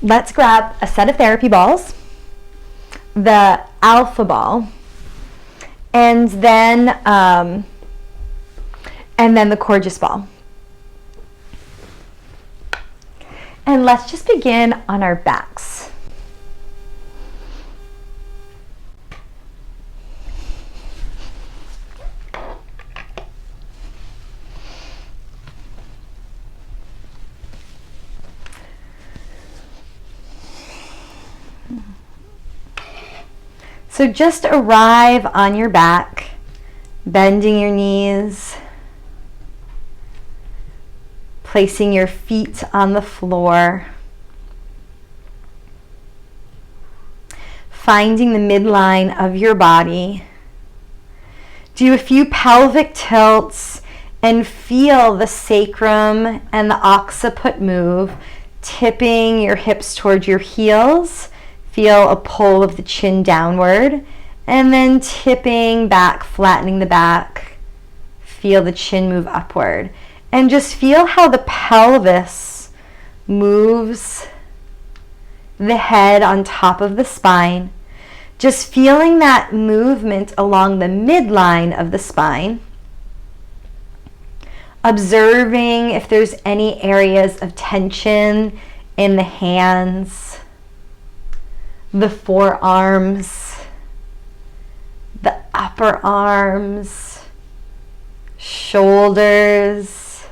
let's grab a set of therapy balls, the alpha ball, and then the Coregeous ball. And let's just begin on our backs. So just arrive on your back, bending your knees, placing your feet on the floor, finding the midline of your body. Do a few pelvic tilts and feel the sacrum and the occiput move, tipping your hips towards your heels. Feel a pull of the chin downward, and then tipping back, flattening the back. Feel the chin move upward. And just feel how the pelvis moves the head on top of the spine. Just feeling that movement along the midline of the spine. Observing if there's any areas of tension in the hands, the forearms, the upper arms, shoulders,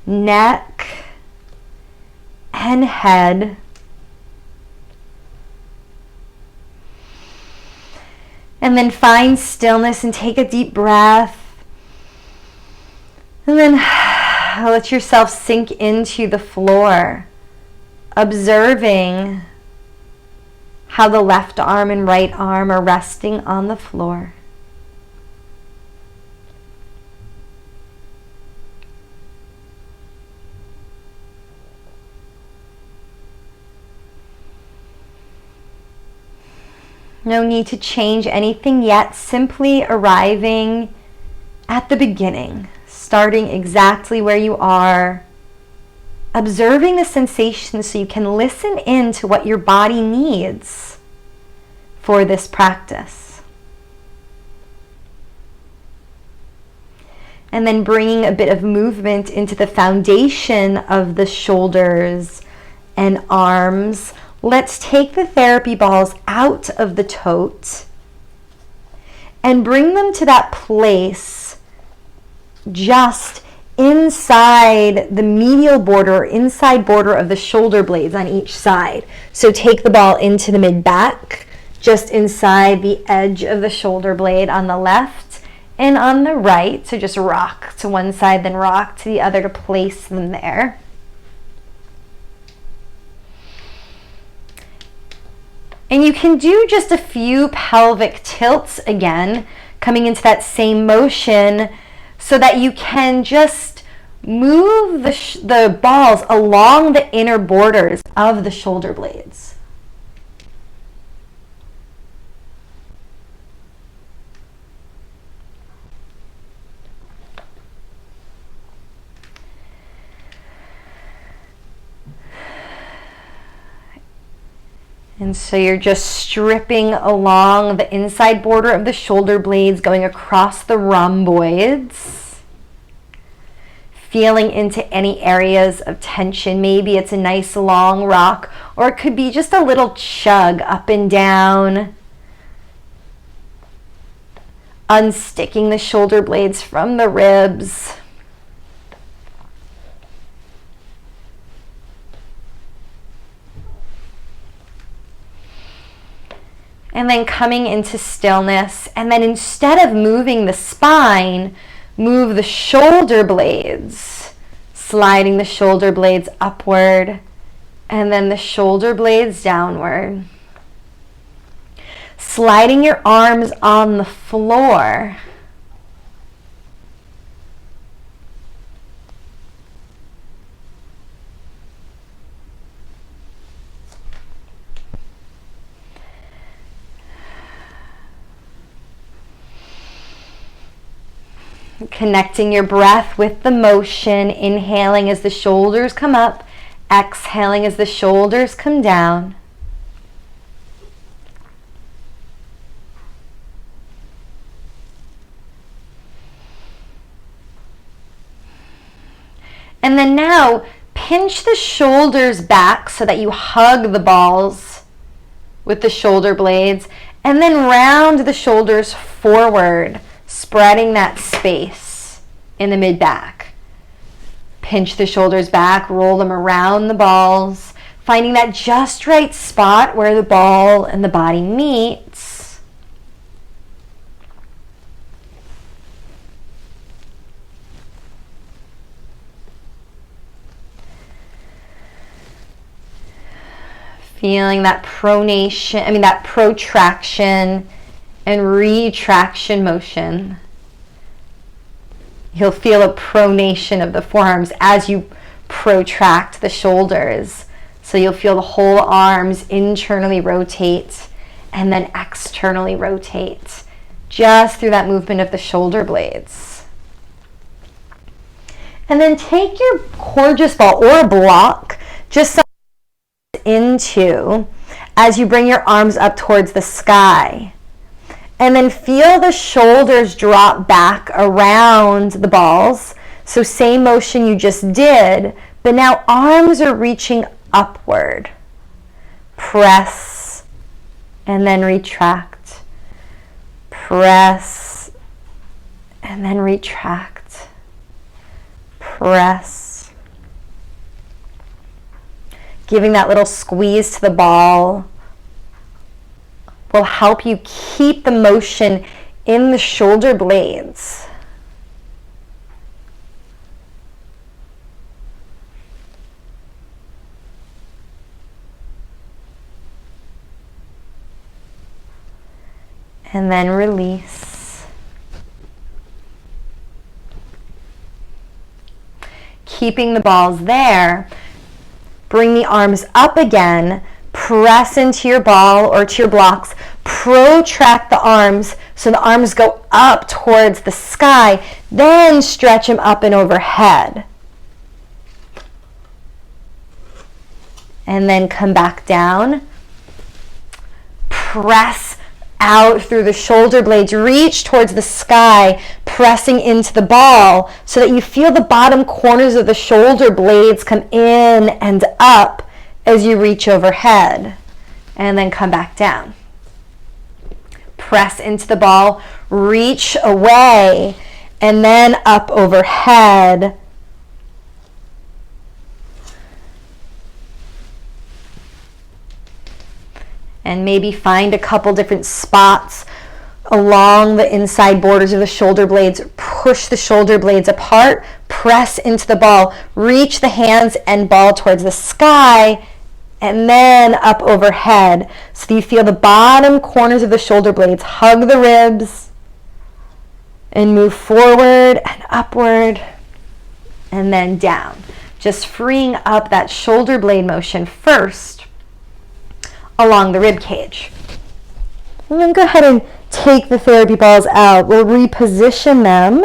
neck, and head. And then find stillness and take a deep breath. And then let yourself sink into the floor, observing how the left arm and right arm are resting on the floor. No need to change anything yet, simply arriving at the beginning, starting exactly where you are, observing the sensations so you can listen in to what your body needs for this practice. And then bringing a bit of movement into the foundation of the shoulders and arms. Let's take the therapy balls out of the tote and bring them to that place just inside the medial border, or inside border of the shoulder blades on each side. So take the ball into the mid-back, just inside the edge of the shoulder blade on the left and on the right. So just rock to one side, then rock to the other to place them there. And you can do just a few pelvic tilts again, coming into that same motion, so that you can just move the balls along the inner borders of the shoulder blades. And so you're just stripping along the inside border of the shoulder blades, going across the rhomboids, feeling into any areas of tension. Maybe it's a nice long rock, or it could be just a little chug up and down, unsticking the shoulder blades from the ribs. And then coming into stillness, and then instead of moving the spine, move the shoulder blades, sliding the shoulder blades upward, and then the shoulder blades downward. Sliding your arms on the floor. Connecting your breath with the motion, inhaling as the shoulders come up, Exhaling as the shoulders come down. And then now, pinch the shoulders back so that you hug the balls with the shoulder blades, and then round the shoulders forward, spreading that space in the mid-back. Pinch the shoulders back, roll them around the balls, finding that just right spot where the ball and the body meets. Feeling that pronation, that protraction and retraction motion. You'll feel a pronation of the forearms as you protract the shoulders. So you'll feel the whole arms internally rotate and then externally rotate just through that movement of the shoulder blades. And then take your gorgeous ball or a block, just into as you bring your arms up towards the sky. And then feel the shoulders drop back around the balls. So same motion you just did, but now arms are reaching upward. Press and then retract. Press and then retract. Press. Giving that little squeeze to the ball will help you keep the motion in the shoulder blades. And then release. Keeping the balls there. Bring the arms up again, press into your ball or to your blocks, protract the arms so the arms go up towards the sky, then stretch them up and overhead. And then come back down, press out through the shoulder blades, reach towards the sky, pressing into the ball so that you feel the bottom corners of the shoulder blades come in and up as you reach overhead, and then come back down. Press into the ball, reach away, and then up overhead. And maybe find a couple different spots along the inside borders of the shoulder blades. Push the shoulder blades apart, press into the ball, reach the hands and ball towards the sky, and then up overhead. So you feel the bottom corners of the shoulder blades hug the ribs and move forward and upward and then down. Just freeing up that shoulder blade motion first along the rib cage. And then go ahead and take the therapy balls out. We'll reposition them.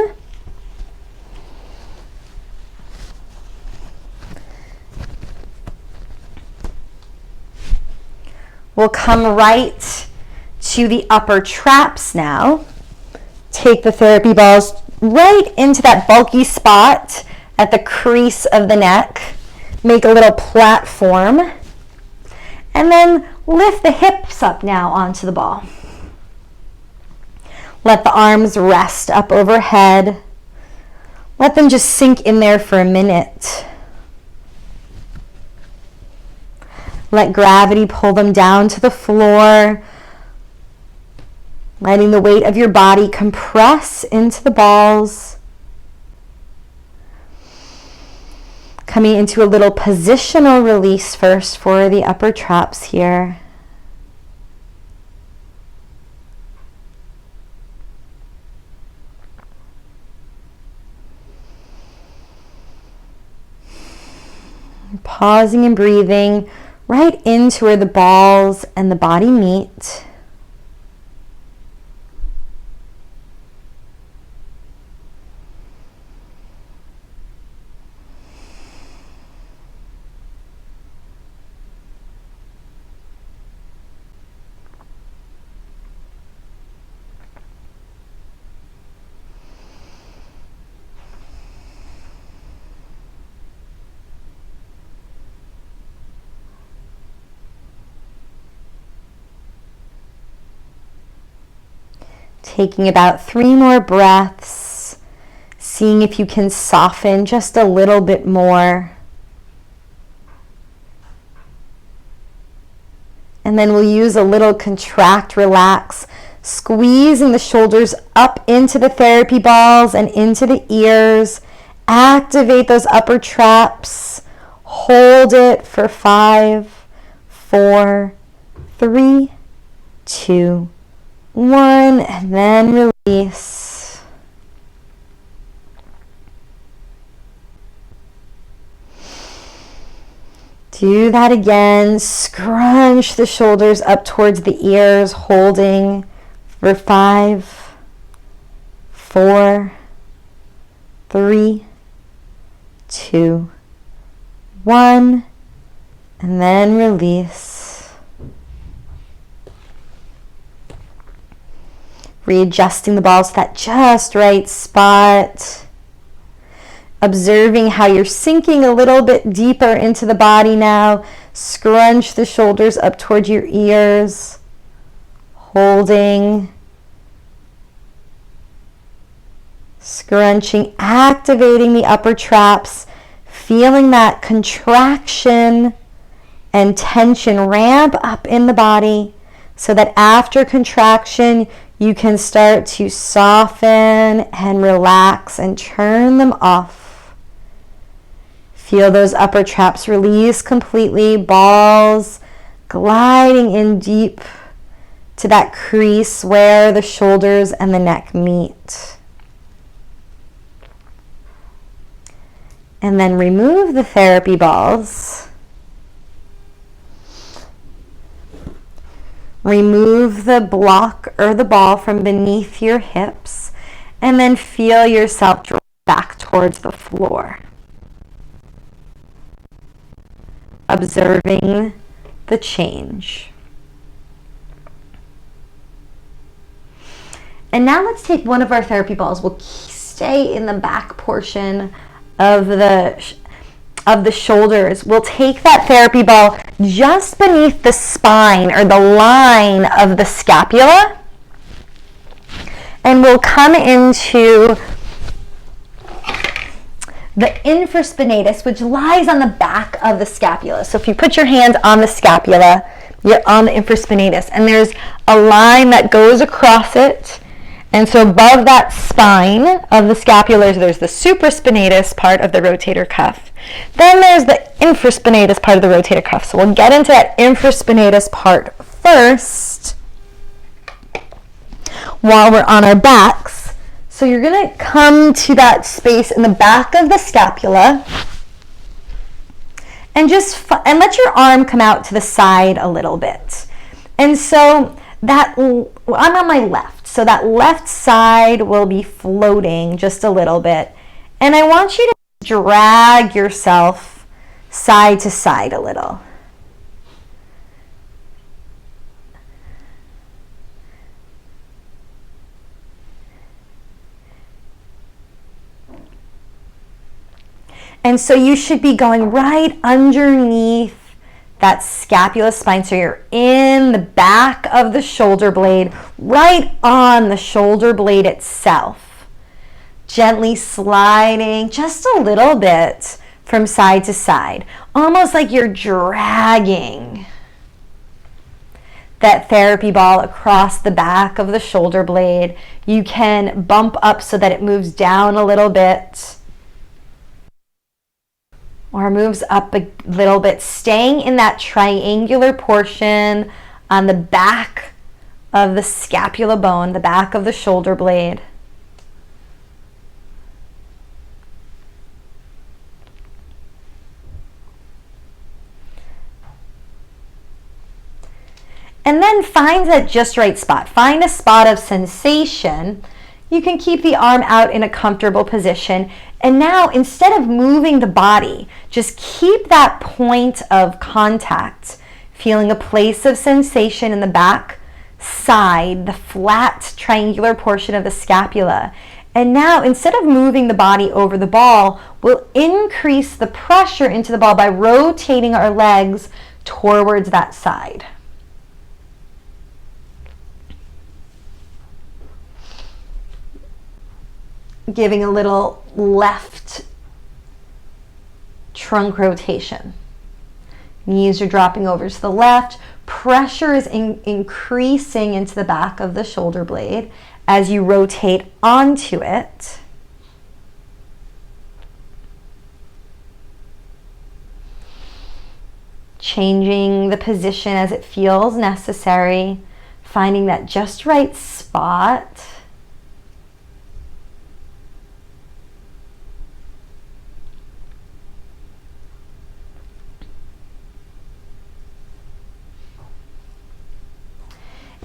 We'll come right to the upper traps now. Take the therapy balls right into that bulky spot at the crease of the neck. Make a little platform. And then lift the hips up now onto the ball. Let the arms rest up overhead. Let them just sink in there for a minute. Let gravity pull them down to the floor. Letting the weight of your body compress into the balls. Coming into a little positional release first for the upper traps here. Pausing and breathing right into where the balls and the body meet. Taking about 3 more breaths, seeing if you can soften just a little bit more. And then we'll use a little contract, relax, squeezing the shoulders up into the therapy balls and into the ears. Activate those upper traps. Hold it for 5, 4, 3, 2, 1, and then release. Do that again. Scrunch the shoulders up towards the ears, holding for 5, 4, 3, 2, 1, and then release. Readjusting the balls to that just right spot. Observing how you're sinking a little bit deeper into the body now. Scrunch the shoulders up towards your ears. Holding. Scrunching, activating the upper traps. Feeling that contraction and tension ramp up in the body so that after contraction, you can start to soften and relax and turn them off. Feel those upper traps release completely, balls gliding in deep to that crease where the shoulders and the neck meet. And then remove the therapy balls. Remove the block or the ball from beneath your hips, and then feel yourself drop back towards the floor. Observing the change. And now let's take one of our therapy balls. We'll stay in the back portion of the shoulders. We'll take that therapy ball just beneath the spine or the line of the scapula, and we'll come into the infraspinatus, which lies on the back of the scapula. So if you put your hand on the scapula, you're on the infraspinatus, and there's a line that goes across it. And so above that spine of the scapulars, there's the supraspinatus part of the rotator cuff. Then there's the infraspinatus part of the rotator cuff. So we'll get into that infraspinatus part first while we're on our backs. So you're going to come to that space in the back of the scapula and and let your arm come out to the side a little bit. And so I'm on my left. So that left side will be floating just a little bit. And I want you to drag yourself side to side a little. And so you should be going right underneath that scapula spine. So you're in the back of the shoulder blade, right on the shoulder blade itself. Gently sliding just a little bit from side to side, almost like you're dragging that therapy ball across the back of the shoulder blade. You can bump up so that it moves down a little bit, or moves up a little bit, staying in that triangular portion on the back of the scapula bone, the back of the shoulder blade. And then find that just right spot. Find a spot of sensation. You can keep the arm out in a comfortable position. And now, instead of moving the body, just keep that point of contact, feeling a place of sensation in the back side, the flat triangular portion of the scapula. And now, instead of moving the body over the ball, we'll increase the pressure into the ball by rotating our legs towards that side. giving a little left trunk rotation. Knees are dropping over to the left. Pressure is increasing into the back of the shoulder blade as you rotate onto it. Changing the position as it feels necessary, finding that just right spot.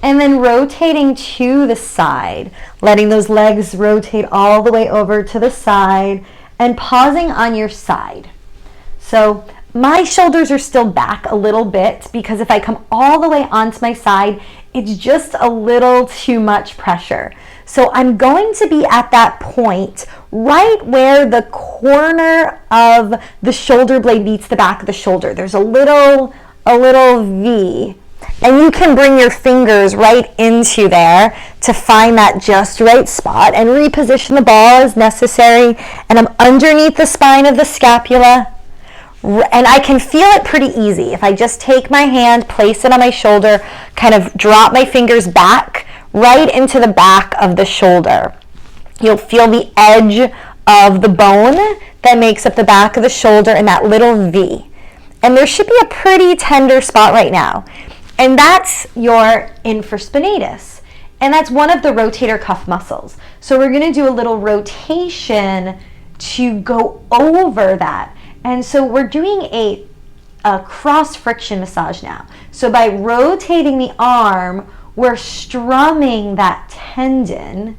And then rotating to the side, letting those legs rotate all the way over to the side and pausing on your side. So my shoulders are still back a little bit because if I come all the way onto my side, it's just a little too much pressure. So I'm going to be at that point right where the corner of the shoulder blade meets the back of the shoulder. There's a little V. And you can bring your fingers right into there to find that just right spot and reposition the ball as necessary. And I'm underneath the spine of the scapula. And I can feel it pretty easy. If I just take my hand, place it on my shoulder, kind of drop my fingers back right into the back of the shoulder. You'll feel the edge of the bone that makes up the back of the shoulder and that little V. And there should be a pretty tender spot right now. And that's your infraspinatus. And that's one of the rotator cuff muscles. So we're going to do a little rotation to go over that. And so we're doing a cross friction massage now. So by rotating the arm, we're strumming that tendon.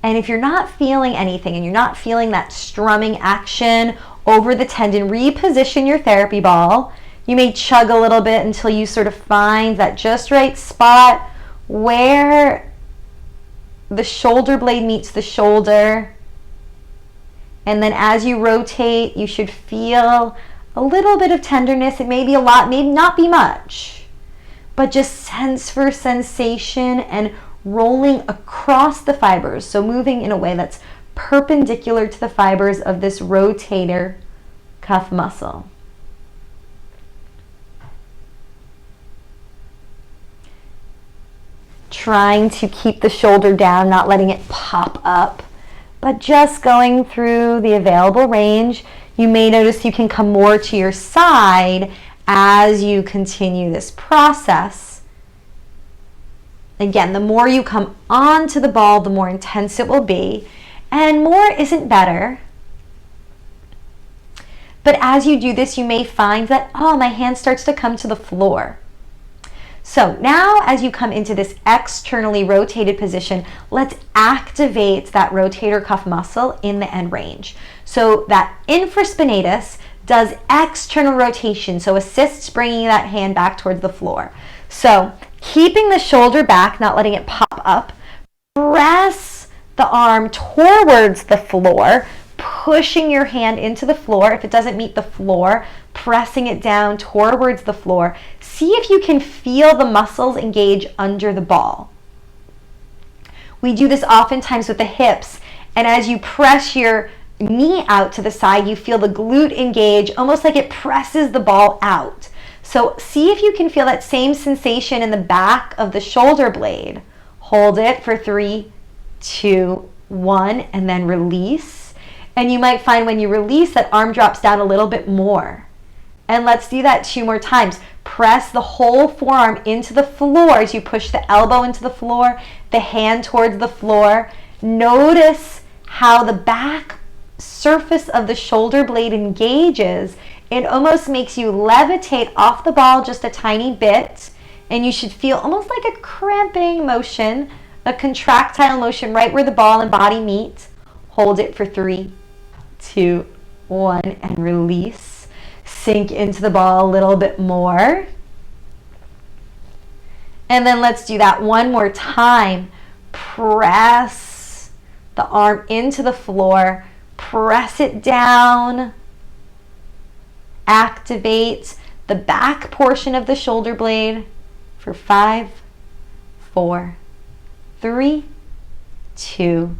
And if you're not feeling anything and you're not feeling that strumming action over the tendon, reposition your therapy ball. You may chug a little bit until you sort of find that just right spot where the shoulder blade meets the shoulder. And then as you rotate, you should feel a little bit of tenderness. It may be a lot, may not be much, but just sense for sensation and rolling across the fibers. So moving in a way that's perpendicular to the fibers of this rotator cuff muscle. Trying to keep the shoulder down, not letting it pop up, but just going through the available range. You may notice you can come more to your side as you continue this process. Again, the more you come onto the ball, the more intense it will be. And more isn't better. But as you do this, you may find that, oh, my hand starts to come to the floor. So now as you come into this externally rotated position, let's activate that rotator cuff muscle in the end range. So that infraspinatus does external rotation, so assists bringing that hand back towards the floor. So keeping the shoulder back, not letting it pop up, press the arm towards the floor, pushing your hand into the floor. If it doesn't meet the floor, pressing it down towards the floor. See if you can feel the muscles engage under the ball. We do this oftentimes with the hips, and as you press your knee out to the side, you feel the glute engage, almost like it presses the ball out. So see if you can feel that same sensation in the back of the shoulder blade. Hold it for 3, 2, 1, and then release. And you might find when you release that arm drops down a little bit more. And let's do that 2 more times. Press the whole forearm into the floor as you push the elbow into the floor, the hand towards the floor. Notice how the back surface of the shoulder blade engages. It almost makes you levitate off the ball just a tiny bit, and you should feel almost like a cramping motion, a contractile motion right where the ball and body meet. Hold it for 3, 2, 1, and release. Sink into the ball a little bit more. And then let's do that one more time. Press the arm into the floor, press it down. Activate the back portion of the shoulder blade for 5, 4, 3, 2,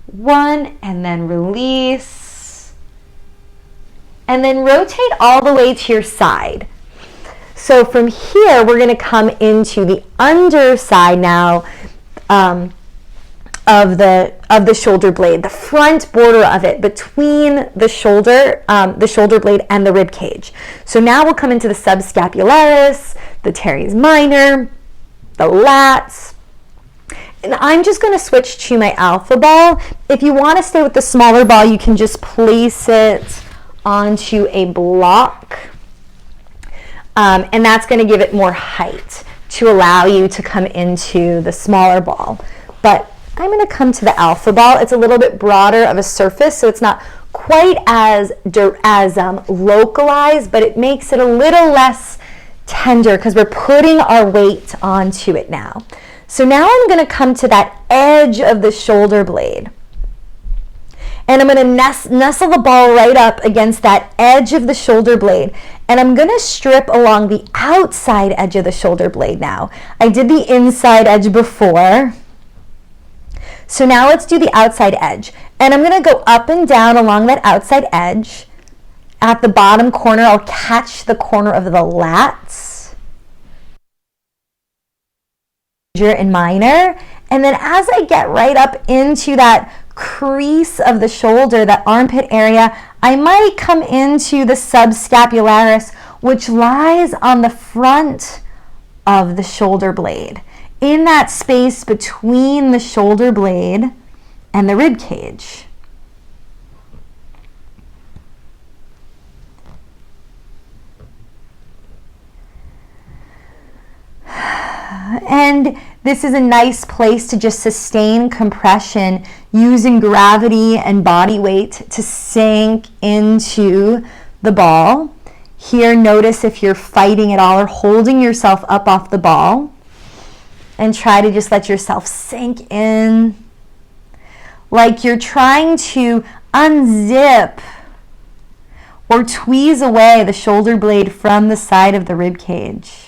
1, and then release. And then rotate all the way to your side. So from here, we're going to come into the underside now of the shoulder blade, the front border of it between the shoulder blade and the rib cage. So now we'll come into the subscapularis, the teres minor, the lats. And I'm just going to switch to my alpha ball. If you want to stay with the smaller ball, you can just place it onto a block. And that's going to give it more height to allow you to come into the smaller ball. But I'm going to come to the alpha ball. It's a little bit broader of a surface, so it's not quite as localized, but it makes it a little less tender because we're putting our weight onto it now. So now I'm going to come to that edge of the shoulder blade. And I'm going to nestle the ball right up against that edge of the shoulder blade. And I'm going to strip along the outside edge of the shoulder blade now. I did the inside edge before. So now let's do the outside edge. And I'm going to go up and down along that outside edge. At the bottom corner, I'll catch the corner of the lats. Major and minor. And then as I get right up into that crease of the shoulder, that armpit area, I might come into the subscapularis, which lies on the front of the shoulder blade, in that space between the shoulder blade and the rib cage. And this is a nice place to just sustain compression using gravity and body weight to sink into the ball. Here, notice if you're fighting at all or holding yourself up off the ball. And try to just let yourself sink in. Like you're trying to unzip or tweeze away the shoulder blade from the side of the rib cage.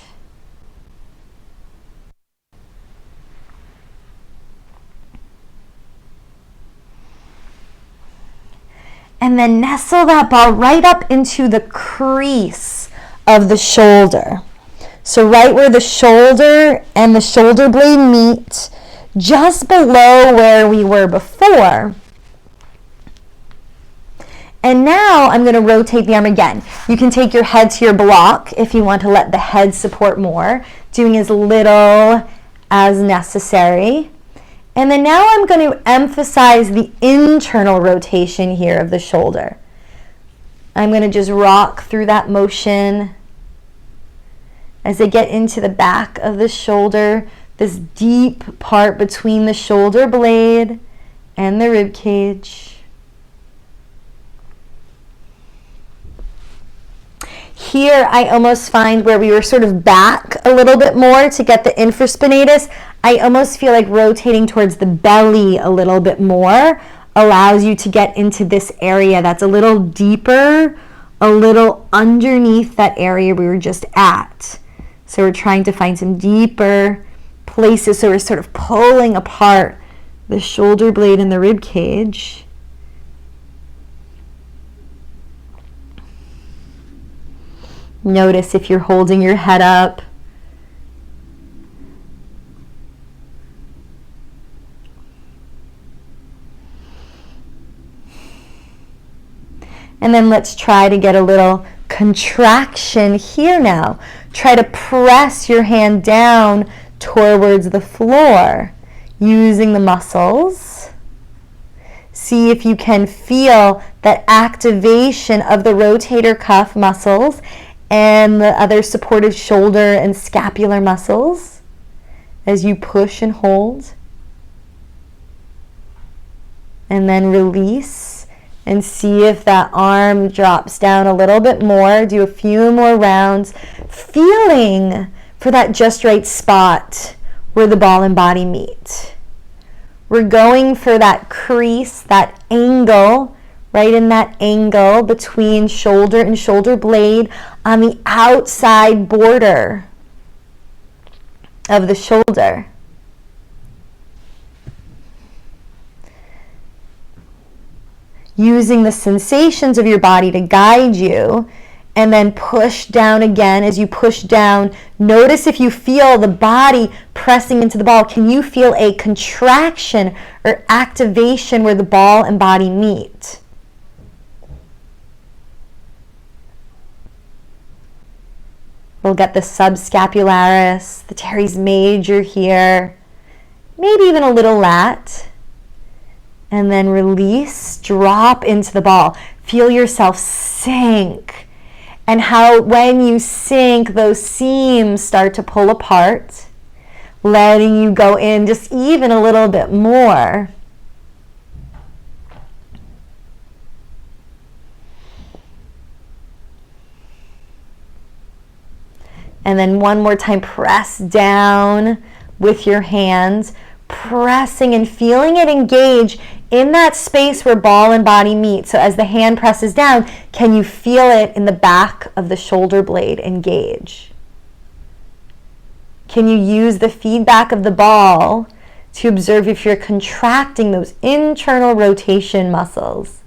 And then nestle that ball right up into the crease of the shoulder. So right where the shoulder and the shoulder blade meet, just below where we were before. And now I'm going to rotate the arm again. You can take your head to your block if you want to let the head support more, doing as little as necessary. And then now I'm going to emphasize the internal rotation here of the shoulder. I'm going to just rock through that motion as I get into the back of the shoulder, this deep part between the shoulder blade and the rib cage. Here I almost find where we were sort of back a little bit more to get the infraspinatus, I almost feel like rotating towards the belly a little bit more allows you to get into this area that's a little deeper, a little underneath that area we were just at. So we're trying to find some deeper places, so we're sort of pulling apart the shoulder blade and the rib cage. Notice if you're holding your head up. And then let's try to get a little contraction here now. Try to press your hand down towards the floor using the muscles. See if you can feel that activation of the rotator cuff muscles and the other supportive shoulder and scapular muscles as you push and hold. And then release and see if that arm drops down a little bit more. Do a few more rounds, feeling for that just right spot where the ball and body meet. We're going for that crease, that angle right in that angle between shoulder and shoulder blade on the outside border of the shoulder. Using the sensations of your body to guide you, and then push down again. As you push down, notice if you feel the body pressing into the ball. Can you feel a contraction or activation where the ball and body meet? We'll get the subscapularis, the teres major here, maybe even a little lat. And then release, drop into the ball. Feel yourself sink. And how when you sink, those seams start to pull apart, letting you go in just even a little bit more. And then one more time, press down with your hands, pressing and feeling it engage in that space where ball and body meet. So as the hand presses down, can you feel it in the back of the shoulder blade engage? Can you use the feedback of the ball to observe if you're contracting those internal rotation muscles?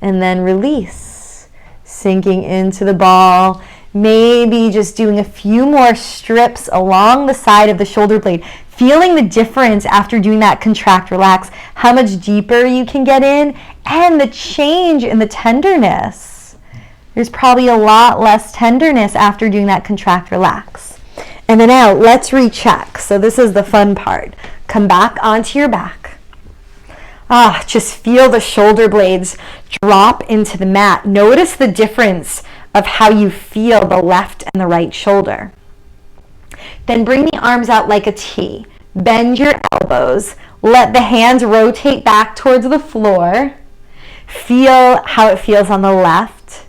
And then release, sinking into the ball. Maybe just doing a few more strips along the side of the shoulder blade, feeling the difference after doing that contract, relax, how much deeper you can get in, and the change in the tenderness. There's probably a lot less tenderness after doing that contract, relax. And then out, let's recheck. So this is the fun part. Come back onto your back. Just feel the shoulder blades drop into the mat. Notice the difference of how you feel the left and the right shoulder. Then bring the arms out like a T. Bend your elbows. Let the hands rotate back towards the floor. Feel how it feels on the left.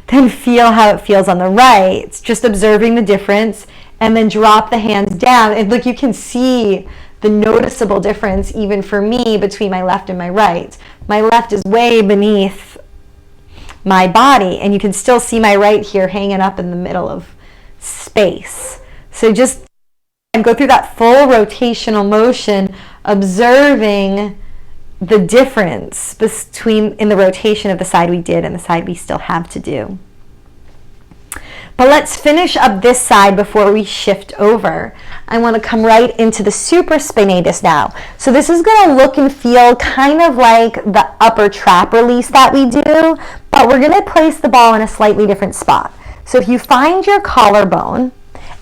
Then feel how it feels on the right. Just observing the difference. And then drop the hands down. And look, you can see the noticeable difference even for me between my left and my right. My left is way beneath my body, and you can still see my right here hanging up in the middle of space. So just go through that full rotational motion, observing the difference between in the rotation of the side we did and the side we still have to do. But let's finish up this side before we shift over. I want to come right into the supraspinatus now. So this is going to look and feel kind of like the upper trap release that we do, but we're going to place the ball in a slightly different spot. So if you find your collarbone,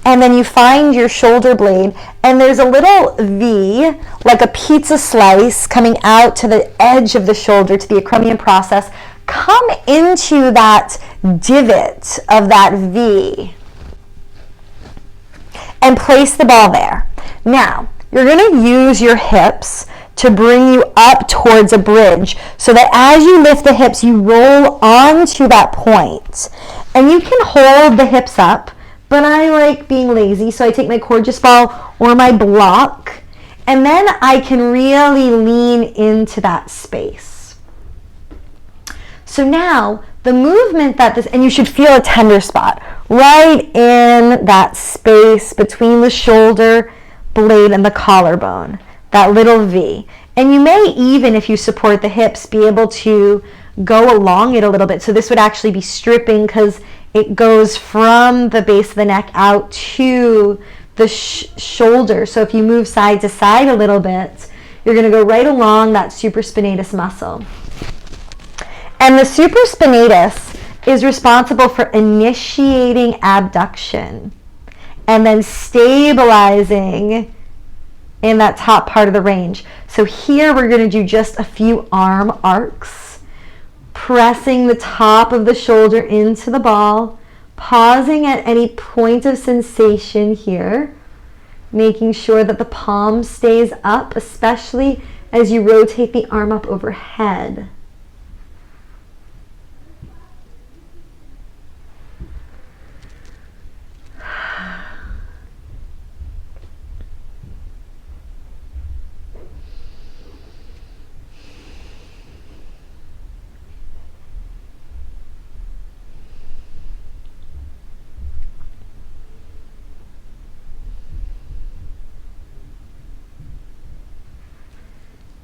and then you find your shoulder blade, and there's a little V, like a pizza slice, coming out to the edge of the shoulder, to the acromion process. Come into that divot of that V and place the ball there. Now, you're going to use your hips to bring you up towards a bridge so that as you lift the hips, you roll onto that point. And you can hold the hips up, but I like being lazy, so I take my gorgeous ball or my block, and then I can really lean into that space. So now, the movement that this, and you should feel a tender spot right in that space between the shoulder blade and the collarbone, that little V. And you may even, if you support the hips, be able to go along it a little bit. So this would actually be stripping because it goes from the base of the neck out to the shoulder. So if you move side to side a little bit, you're going to go right along that supraspinatus muscle. And the supraspinatus is responsible for initiating abduction and then stabilizing in that top part of the range. So here we're going to do just a few arm arcs, pressing the top of the shoulder into the ball, pausing at any point of sensation here, making sure that the palm stays up, especially as you rotate the arm up overhead.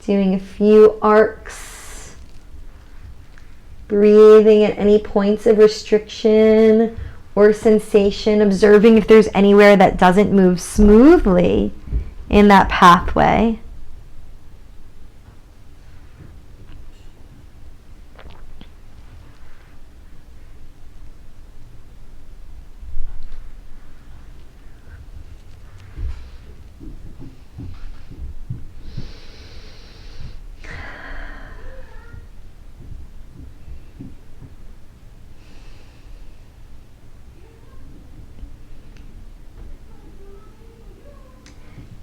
Doing a few arcs. Breathing at any points of restriction or sensation. Observing if there's anywhere that doesn't move smoothly in that pathway.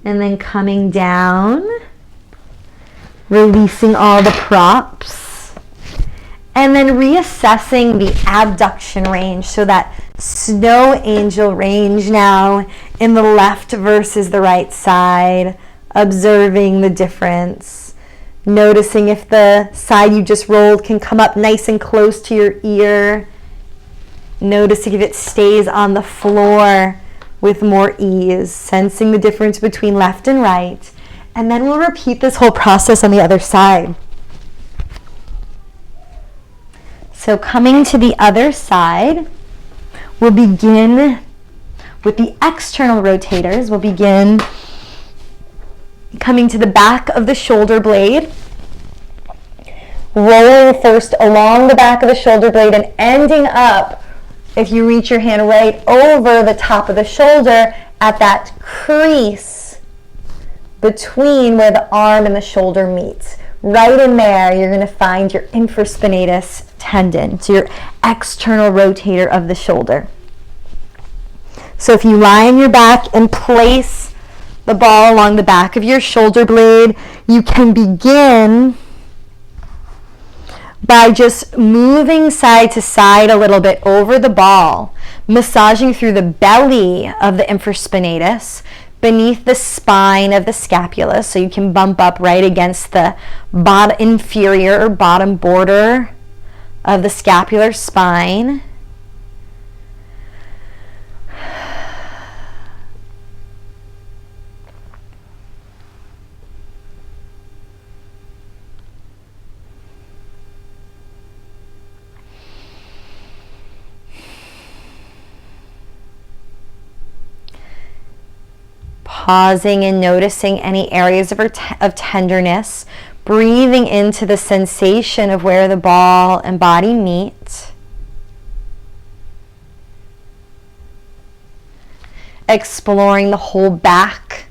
And then coming down, releasing all the props, and then reassessing the abduction range, so that snow angel range now in the left versus the right side, observing the difference, noticing if the side you just rolled can come up nice and close to your ear, noticing if it stays on the floor with more ease, sensing the difference between left and right. And then we'll repeat this whole process on the other side. So coming to the other side, we'll begin with the external rotators. We'll begin coming to the back of the shoulder blade, rolling first along the back of the shoulder blade and ending up, if you reach your hand right over the top of the shoulder at that crease between where the arm and the shoulder meets. Right in there, you're going to find your infraspinatus tendon, so your external rotator of the shoulder. So if you lie on your back and place the ball along the back of your shoulder blade, you can begin by just moving side to side a little bit over the ball, massaging through the belly of the infraspinatus, beneath the spine of the scapula, so you can bump up right against the inferior or bottom border of the scapular spine. Pausing and noticing any areas of tenderness, breathing into the sensation of where the ball and body meet. Exploring the whole back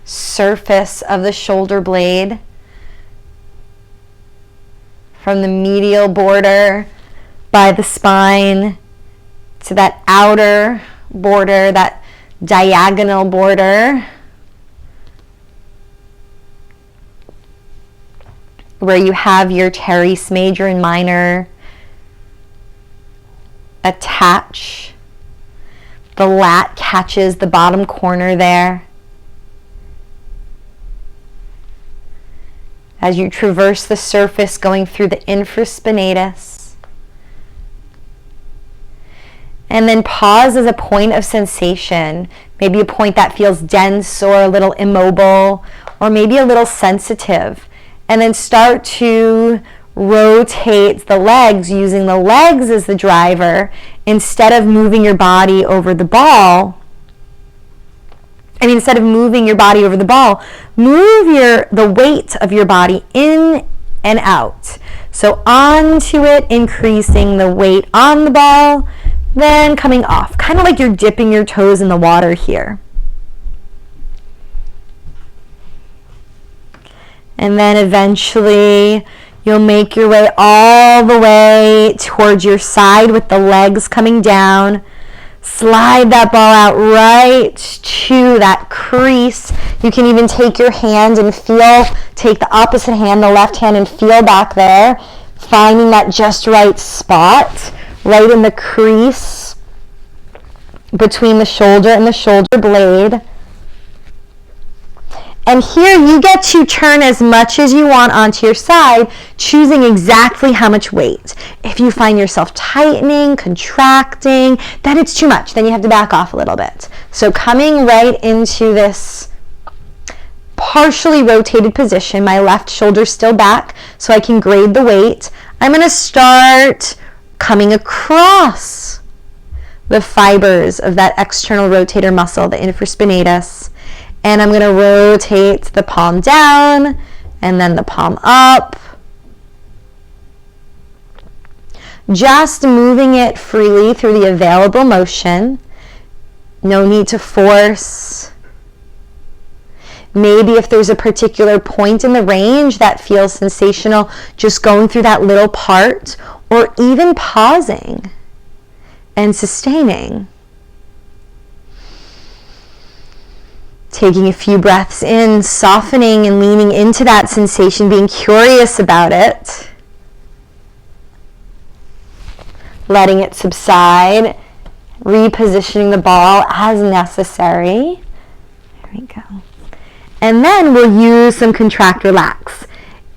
surface of the shoulder blade, from the medial border by the spine to that outer border, that diagonal border where you have your teres major and minor attach. The lat catches the bottom corner there. As you traverse the surface, going through the infraspinatus. And then pause as a point of sensation, maybe a point that feels dense or a little immobile, or maybe a little sensitive. And then start to rotate the legs, using the legs as the driver, instead of moving your body over the ball. Instead of moving your body over the ball, move the weight of your body in and out. So onto it, increasing the weight on the ball, then coming off, kind of like you're dipping your toes in the water here. And then eventually you'll make your way all the way towards your side with the legs coming down. Slide that ball out right to that crease. You can even take your hand and take the opposite hand, the left hand, and feel back there, finding that just right spot, right in the crease between the shoulder and the shoulder blade. And here you get to turn as much as you want onto your side, choosing exactly how much weight. If you find yourself tightening, contracting, then it's too much. Then you have to back off a little bit. So coming right into this partially rotated position, my left shoulder still back so I can grade the weight, I'm going to start coming across the fibers of that external rotator muscle, the infraspinatus, and I'm going to rotate the palm down and then the palm up, just moving it freely through the available motion. No need to force. Maybe if there's a particular point in the range that feels sensational, just going through that little part, or even pausing and sustaining. Taking a few breaths in, softening and leaning into that sensation, being curious about it. Letting it subside, repositioning the ball as necessary. There we go. And then we'll use some contract relax,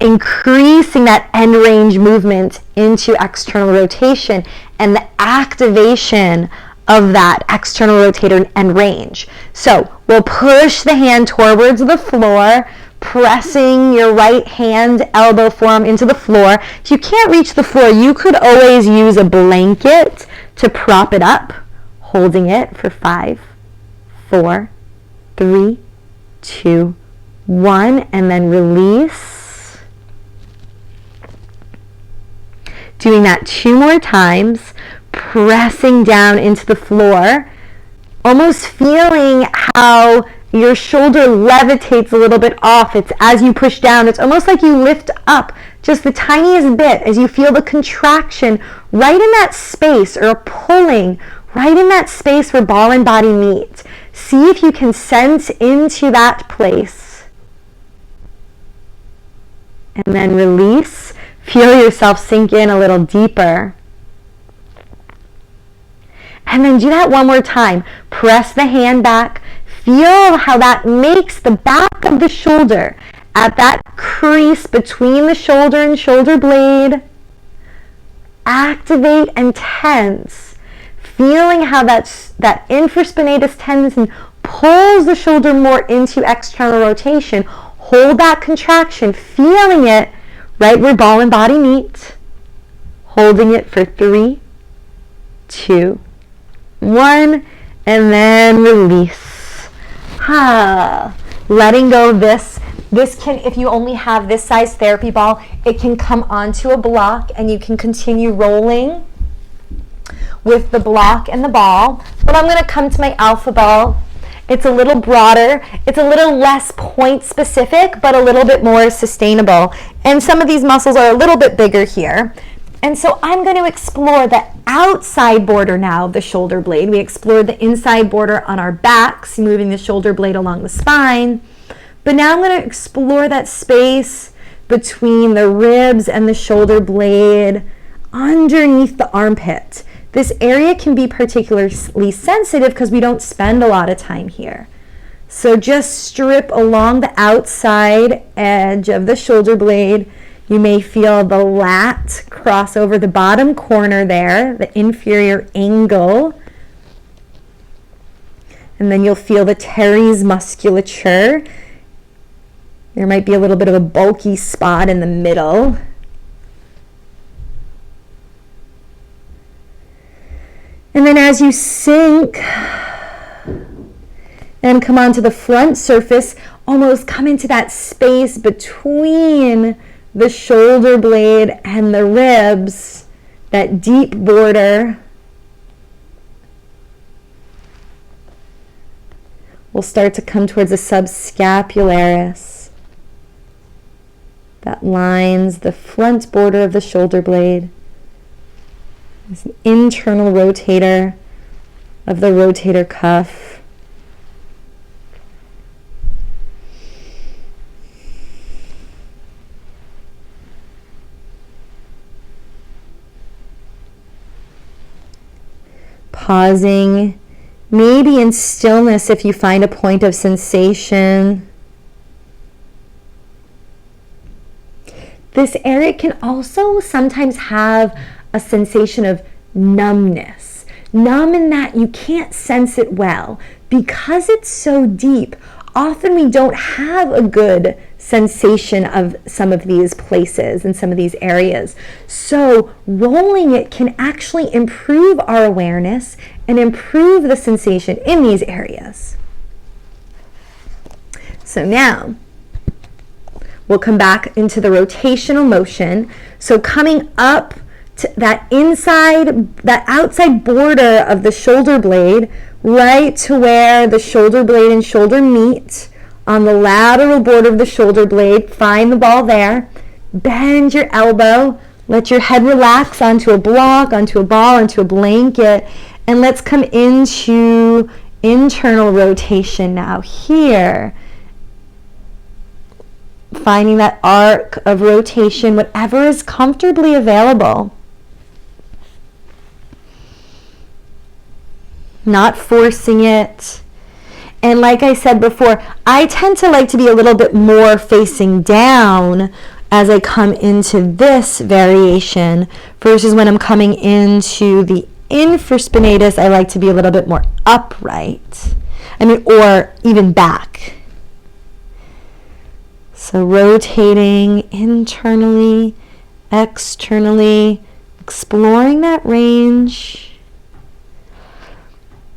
increasing that end range movement into external rotation and the activation of that external rotator end range. So we'll push the hand towards the floor, pressing your right hand, elbow, forearm into the floor. If you can't reach the floor, you could always use a blanket to prop it up, holding it for 5, 4, 3, 2, 1, and then release. Doing that 2 more times, pressing down into the floor, almost feeling how your shoulder levitates a little bit off. It's as you push down, it's almost like you lift up just the tiniest bit as you feel the contraction right in that space, or a pulling right in that space where ball and body meet. See if you can sense into that place. And then release. Feel yourself sink in a little deeper. And then do that one more time. Press the hand back. Feel how that makes the back of the shoulder, at that crease between the shoulder and shoulder blade, activate and tense. Feeling how that infraspinatus tendon pulls the shoulder more into external rotation. Hold that contraction, feeling it right where ball and body meet. Holding it for 3, 2, 1, and then release. Letting go of this. This can, if you only have this size therapy ball, it can come onto a block and you can continue rolling with the block and the ball. But I'm going to come to my alpha ball. It's a little broader. It's a little less point specific, but a little bit more sustainable. And some of these muscles are a little bit bigger here. And so I'm going to explore the outside border now of the shoulder blade. We explored the inside border on our backs, moving the shoulder blade along the spine. But now I'm going to explore that space between the ribs and the shoulder blade underneath the armpit. This area can be particularly sensitive because we don't spend a lot of time here. So just strip along the outside edge of the shoulder blade. You may feel the lat cross over the bottom corner there, the inferior angle. And then you'll feel the teres musculature. There might be a little bit of a bulky spot in the middle. And then as you sink and come onto the front surface, almost come into that space between the shoulder blade and the ribs, that deep border. We'll start to come towards the subscapularis that lines the front border of the shoulder blade. It's an internal rotator of the rotator cuff. Pausing, maybe in stillness if you find a point of sensation. This area can also sometimes have a sensation of numbness. Numb in that you can't sense it well. Because it's so deep, often we don't have a good sensation of some of these places and some of these areas. So rolling it can actually improve our awareness and improve the sensation in these areas. So now we'll come back into the rotational motion. So coming up to that outside border of the shoulder blade, right to where the shoulder blade and shoulder meet, on the lateral border of the shoulder blade, find the ball there. Bend your elbow. Let your head relax onto a block, onto a ball, onto a blanket. And let's come into internal rotation now. Here, finding that arc of rotation, whatever is comfortably available. Not forcing it. And like I said before, I tend to like to be a little bit more facing down as I come into this variation versus when I'm coming into the infraspinatus, I like to be a little bit more upright. Or even back. So rotating internally, externally, exploring that range.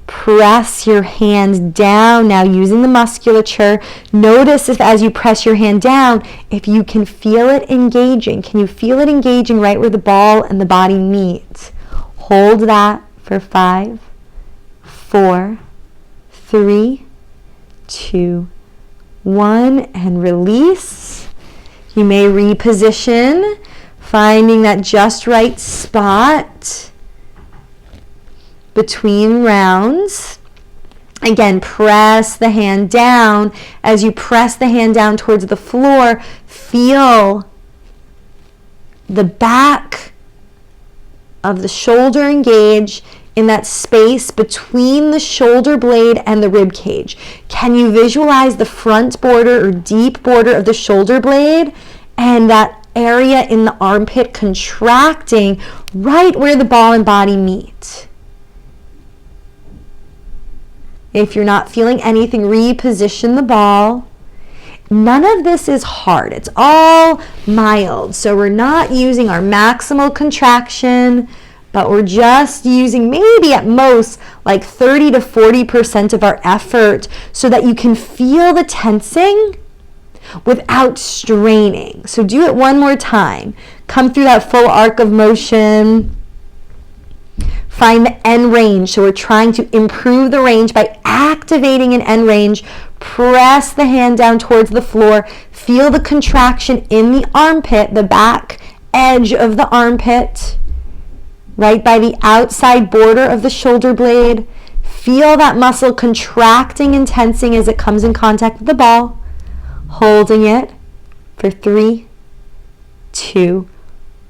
Press your hand down now using the musculature. Notice if as you press your hand down, if you can feel it engaging. Can you feel it engaging right where the ball and the body meet? Hold that for 5, 4, 3, 2, 1, and release. You may reposition, finding that just right spot between rounds. Again, press the hand down. As you press the hand down towards the floor, feel the back of the shoulder engage in that space between the shoulder blade and the rib cage. Can you visualize the front border or deep border of the shoulder blade and that area in the armpit contracting right where the ball and body meet? If you're not feeling anything, reposition the ball. None of this is hard. It's all mild. So we're not using our maximal contraction, but we're just using maybe at most like 30 to 40% of our effort so that you can feel the tensing without straining. So do it one more time. Come through that full arc of motion. Find the end range. So we're trying to improve the range by activating an end range. Press the hand down towards the floor. Feel the contraction in the armpit, the back edge of the armpit, right by the outside border of the shoulder blade. Feel that muscle contracting and tensing as it comes in contact with the ball. Holding it for 3, 2,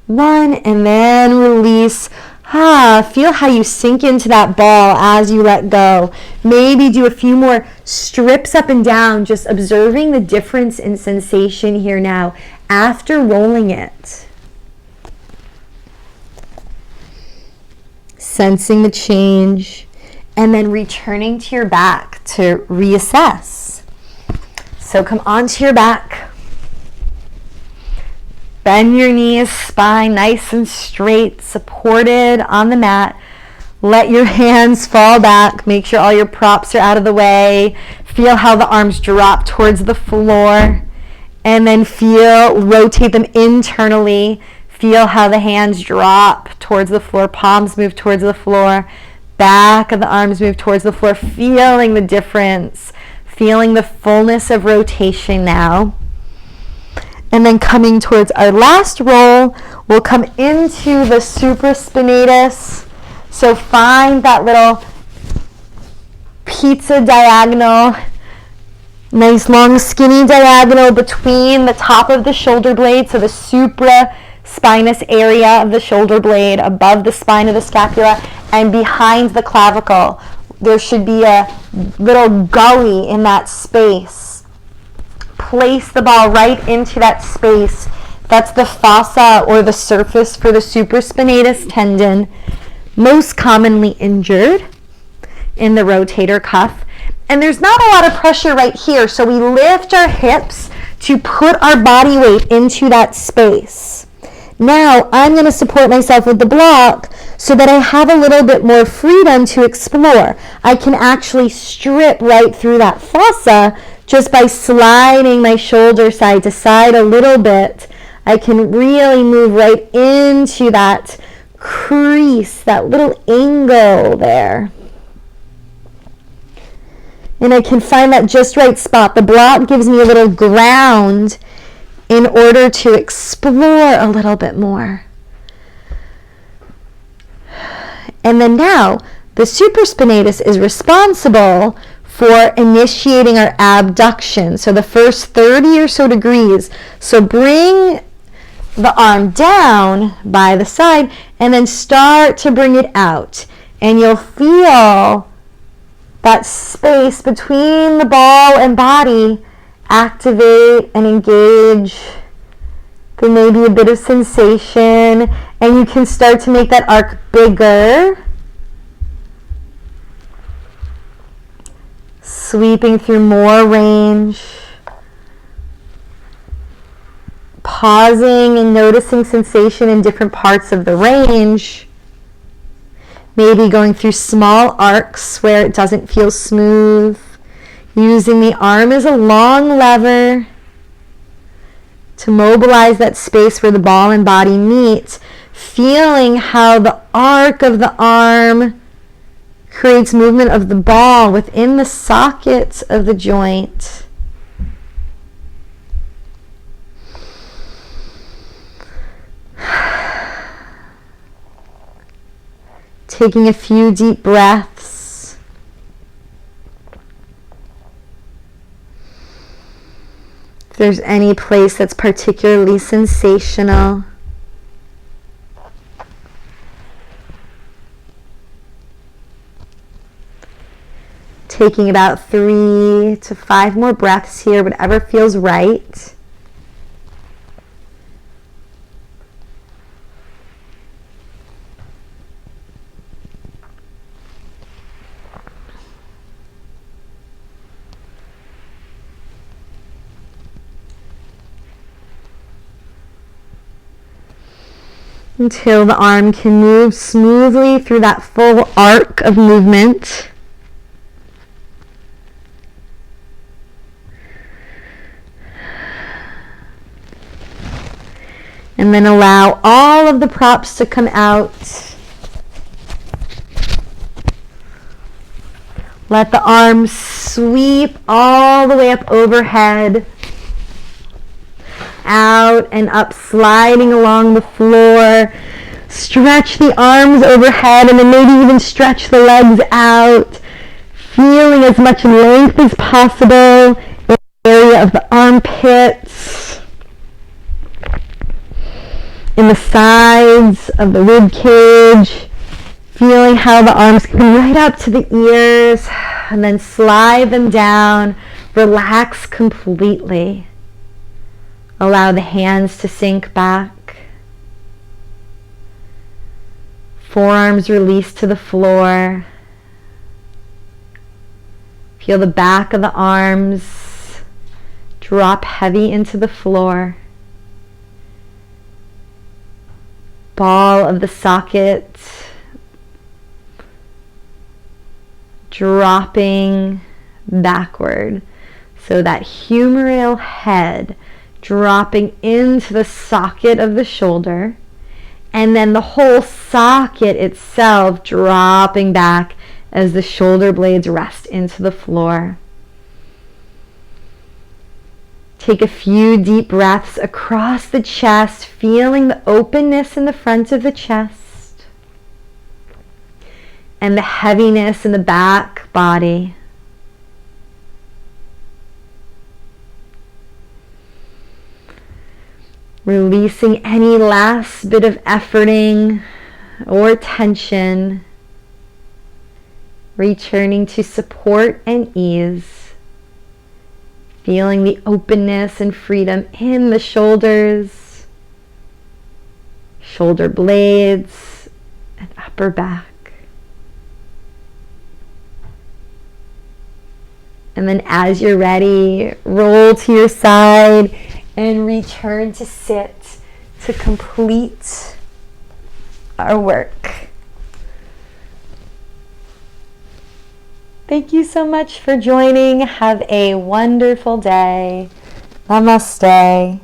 1, and then release. Feel how you sink into that ball as you let go. Maybe do a few more strips up and down, just observing the difference in sensation here now after rolling it. Sensing the change and then returning to your back to reassess. So come onto your back. Bend your knees, spine nice and straight, supported on the mat. Let your hands fall back. Make sure all your props are out of the way. Feel how the arms drop towards the floor. And then rotate them internally. Feel how the hands drop towards the floor. Palms move towards the floor. Back of the arms move towards the floor. Feeling the difference. Feeling the fullness of rotation now. And then coming towards our last roll, we'll come into the supraspinatus. So find that little pizza diagonal, nice long skinny diagonal between the top of the shoulder blade, so the supraspinous area of the shoulder blade, above the spine of the scapula, and behind the clavicle. There should be a little gully in that space. Place the ball right into that space. That's the fossa or the surface for the supraspinatus tendon, most commonly injured in the rotator cuff. And there's not a lot of pressure right here, so we lift our hips to put our body weight into that space. Now I'm going to support myself with the block so that I have a little bit more freedom to explore. I can actually strip right through that fossa just by sliding my shoulder side to side a little bit. I can really move right into that crease, that little angle there. And I can find that just right spot. The block gives me a little ground in order to explore a little bit more. And then now, the supraspinatus is responsible for initiating our abduction. So the first 30 or so degrees. So bring the arm down by the side and then start to bring it out. And you'll feel that space between the ball and body activate and engage. There may be a bit of sensation, and you can start to make that arc bigger, sweeping through more range, pausing and noticing sensation in different parts of the range. Maybe going through small arcs where it doesn't feel smooth. Using the arm as a long lever to mobilize that space where the ball and body meet. Feeling how the arc of the arm creates movement of the ball within the sockets of the joint. Taking a few deep breaths. If there's any place that's particularly sensational, taking about 3 to 5 more breaths here, whatever feels right. Until the arm can move smoothly through that full arc of movement. And then allow all of the props to come out. Let the arms sweep all the way up overhead. Out and up, sliding along the floor. Stretch the arms overhead and then maybe even stretch the legs out. Feeling as much length as possible in the area of the armpits, in the sides of the rib cage. Feeling how the arms come right up to the ears and then slide them down. Relax completely. Allow the hands to sink back. Forearms release to the floor. Feel the back of the arms drop heavy into the floor. Ball of the socket dropping backward. So that humeral head dropping into the socket of the shoulder, and then the whole socket itself dropping back as the shoulder blades rest into the floor. Take a few deep breaths across the chest, feeling the openness in the front of the chest and the heaviness in the back body. Releasing any last bit of efforting or tension. Returning to support and ease. Feeling the openness and freedom in the shoulders, shoulder blades, and upper back. And then as you're ready, roll to your side and return to sit to complete our work. Thank you so much for joining. Have a wonderful day. Namaste.